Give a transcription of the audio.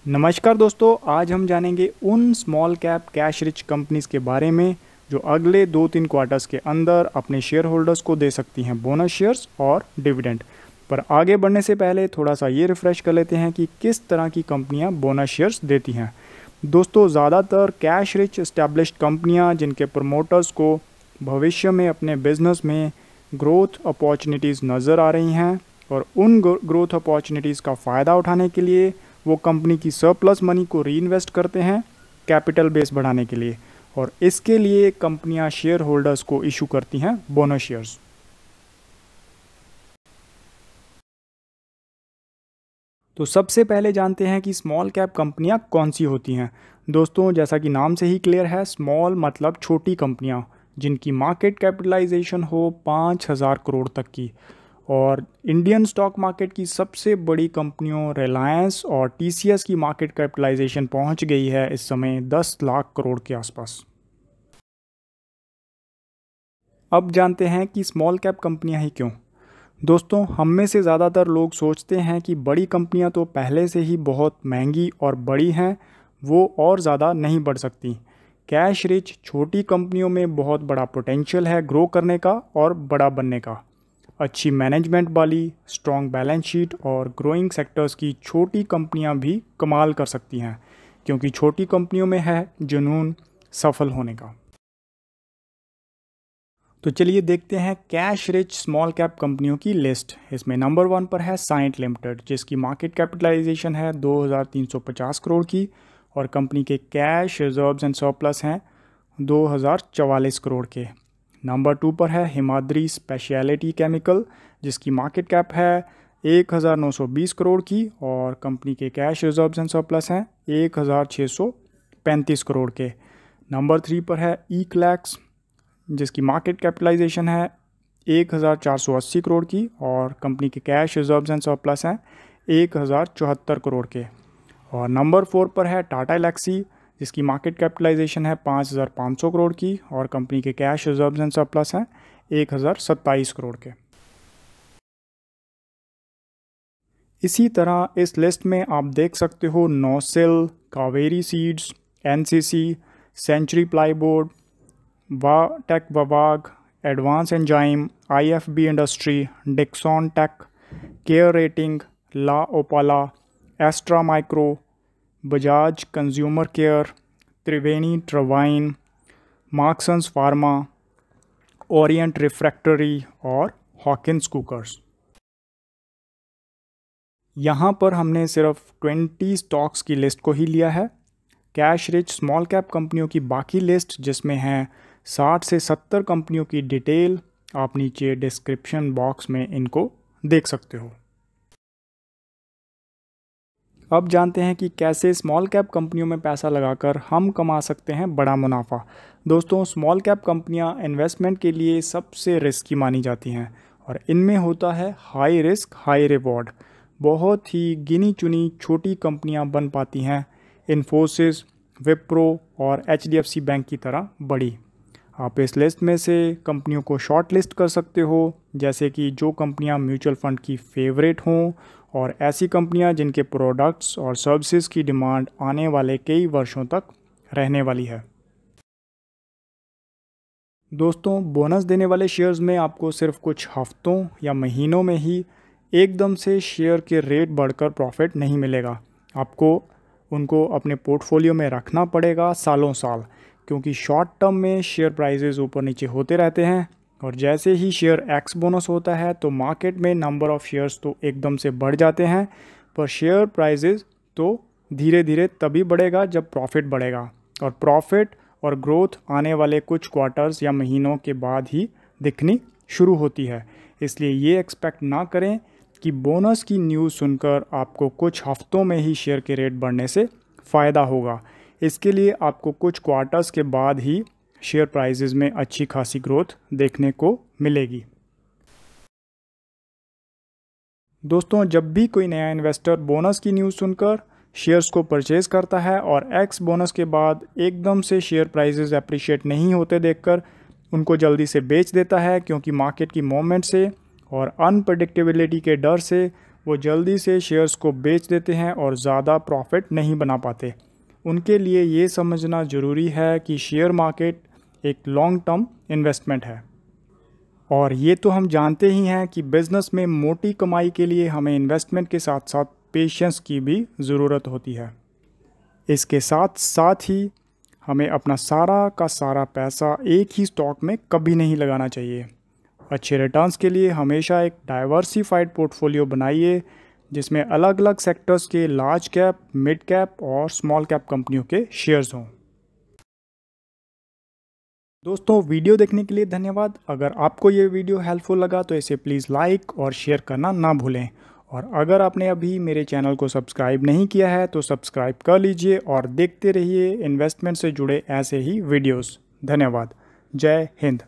नमस्कार दोस्तों, आज हम जानेंगे उन small cap cash rich companies के बारे में जो अगले 2-3 क्वार्टर्स के अंदर अपने शेयर होल्डर्स को दे सकती हैं बोनस शेयर्स और डिविडेंड। पर आगे बढ़ने से पहले थोड़ा सा ये रिफ्रेश कर लेते हैं कि किस तरह की कंपनियां बोनस शेयर्स देती हैं। दोस्तों, ज़्यादातर कैश रिच एस्टैब्लिश्ड कंपनियां जिनके प्रमोटर्स को भविष्य में अपने बिजनेस में ग्रोथ अपॉर्चुनिटीज़ नज़र आ रही हैं और उन ग्रोथ अपॉर्चुनिटीज़ का फ़ायदा उठाने के लिए वो कंपनी की सरप्लस मनी को रीइन्वेस्ट करते हैं कैपिटल बेस बढ़ाने के लिए, और इसके लिए कंपनियां शेयर होल्डर्स को इशू करती हैं बोनस शेयर्स। तो सबसे पहले जानते हैं कि स्मॉल कैप कंपनियां कौन सी होती हैं। दोस्तों, जैसा कि नाम से ही क्लियर है, स्मॉल मतलब छोटी कंपनियां जिनकी मार्केट कैपिटलाइजेशन हो 5,000 करोड़ तक की। और इंडियन स्टॉक मार्केट की सबसे बड़ी कंपनियों रिलायंस और टीसीएस की मार्केट कैपिटलाइजेशन पहुंच गई है इस समय 10 लाख करोड़ के आसपास। अब जानते हैं कि स्मॉल कैप कंपनियां ही क्यों। दोस्तों, हम में से ज़्यादातर लोग सोचते हैं कि बड़ी कंपनियां तो पहले से ही बहुत महंगी और बड़ी हैं, वो और ज़्यादा नहीं बढ़ सकती। कैश रिच छोटी कंपनियों में बहुत बड़ा पोटेंशियल है ग्रो करने का और बड़ा बनने का। अच्छी मैनेजमेंट वाली स्ट्रॉन्ग बैलेंस शीट और ग्रोइंग सेक्टर्स की छोटी कंपनियां भी कमाल कर सकती हैं, क्योंकि छोटी कंपनियों में है जुनून सफल होने का। तो चलिए देखते हैं कैश रिच स्मॉल कैप कंपनियों की लिस्ट। इसमें नंबर 1 पर है साइंट लिमिटेड, जिसकी मार्केट कैपिटलाइजेशन है 2,350 करोड़ की और कंपनी के कैश रिजर्व्स एंड सरप्लस हैं 2,044 करोड़ के। नंबर 2 पर है हिमाद्री स्पेशलिटी केमिकल, जिसकी मार्केट कैप है 1,920 करोड़ की और कंपनी के कैश रिजर्व्स एंड सरप्लस हैं 1,635 करोड़ के। नंबर 3 पर है इक्लैक्स, जिसकी मार्केट कैपिटलाइजेशन है 1,480 करोड़ की और कंपनी के कैश रिजर्व्स एंड सरप्लस हैं 1,074 करोड़ के। और नंबर 4 पर है टाटा एलेक्सी, जिसकी मार्केट कैपिटलाइजेशन है 5,500 करोड़ की और कंपनी के कैश रिजर्व्स एंड सरप्लस हैं 1,027 करोड़ के। इसी तरह इस लिस्ट में आप देख सकते हो Nocil, Kaveri seeds, NCC, Century Plyboard, Va Tech Wabag, Advanced Enzyme, IFB industry, Dixon Tech, Care Rating, La Opala, Astra Micro, Bajaj consumer care, Triveni turbine, Marksans Pharma, Orient Refractory और हॉकिंस कुकर्स। यहाँ पर हमने सिर्फ 20 स्टॉक्स की लिस्ट को ही लिया है। कैश रिच स्मॉल कैप कंपनियों की बाकी लिस्ट, जिसमें है 60 से 70 कंपनियों की डिटेल, आप नीचे डिस्क्रिप्शन बॉक्स में इनको देख सकते हो। अब जानते हैं कि कैसे स्मॉल कैप कंपनियों में पैसा लगाकर हम कमा सकते हैं बड़ा मुनाफा। दोस्तों, स्मॉल कैप कंपनियां इन्वेस्टमेंट के लिए सबसे रिस्की मानी जाती हैं और इनमें होता है हाई रिस्क हाई रिवॉर्ड। बहुत ही गिनी चुनी छोटी कंपनियां बन पाती हैं इन्फोसिस, विप्रो और एचडीएफसी बैंक की तरह बड़ी। आप इस लिस्ट में से कंपनियों को शॉर्ट लिस्ट कर सकते हो, जैसे कि जो कंपनियां म्यूचुअल फंड की फेवरेट हों और ऐसी कंपनियां जिनके प्रोडक्ट्स और सर्विसेज की डिमांड आने वाले कई वर्षों तक रहने वाली है। दोस्तों, बोनस देने वाले शेयर्स में आपको सिर्फ कुछ हफ्तों या महीनों में ही एकदम से शेयर के रेट बढ़कर प्रॉफिट नहीं मिलेगा। आपको उनको अपने पोर्टफोलियो में रखना पड़ेगा सालों साल, क्योंकि शॉर्ट टर्म में शेयर प्राइसेस ऊपर नीचे होते रहते हैं और जैसे ही शेयर एक्स बोनस होता है तो मार्केट में नंबर ऑफ़ शेयर्स तो एकदम से बढ़ जाते हैं, पर शेयर प्राइसेस तो धीरे धीरे तभी बढ़ेगा जब प्रॉफिट बढ़ेगा, और प्रॉफिट और ग्रोथ आने वाले कुछ क्वार्टर्स या महीनों के बाद ही दिखनी शुरू होती है। इसलिए ये एक्सपेक्ट ना करें कि बोनस की न्यूज़ सुनकर आपको कुछ हफ्तों में ही शेयर के रेट बढ़ने से फ़ायदा होगा। इसके लिए आपको कुछ क्वार्टर्स के बाद ही शेयर प्राइसेस में अच्छी खासी ग्रोथ देखने को मिलेगी। दोस्तों, जब भी कोई नया इन्वेस्टर बोनस की न्यूज़ सुनकर शेयर्स को परचेज़ करता है और एक्स बोनस के बाद एकदम से शेयर प्राइसेस अप्रिशिएट नहीं होते देखकर उनको जल्दी से बेच देता है, क्योंकि मार्केट की मूवमेंट से और अनप्रडिक्टेबिलिटी के डर से वो जल्दी से शेयर्स को बेच देते हैं और ज़्यादा प्रॉफिट नहीं बना पाते। उनके लिए ये समझना ज़रूरी है कि शेयर मार्केट एक लॉन्ग टर्म इन्वेस्टमेंट है। और ये तो हम जानते ही हैं कि बिज़नेस में मोटी कमाई के लिए हमें इन्वेस्टमेंट के साथ साथ पेशेंस की भी ज़रूरत होती है। इसके साथ साथ ही हमें अपना सारा का सारा पैसा एक ही स्टॉक में कभी नहीं लगाना चाहिए। अच्छे रिटर्न्स के लिए हमेशा एक डाइवर्सिफाइड पोर्टफोलियो बनाइए जिसमें अलग अलग सेक्टर्स के लार्ज कैप, मिड कैप और स्मॉल कैप कंपनियों के शेयर्स हों। दोस्तों, वीडियो देखने के लिए धन्यवाद। अगर आपको ये वीडियो हेल्पफुल लगा तो इसे प्लीज़ लाइक और शेयर करना ना भूलें। और अगर आपने अभी मेरे चैनल को सब्सक्राइब नहीं किया है तो सब्सक्राइब कर लीजिए और देखते रहिए इन्वेस्टमेंट से जुड़े ऐसे ही वीडियोस। धन्यवाद। जय हिंद।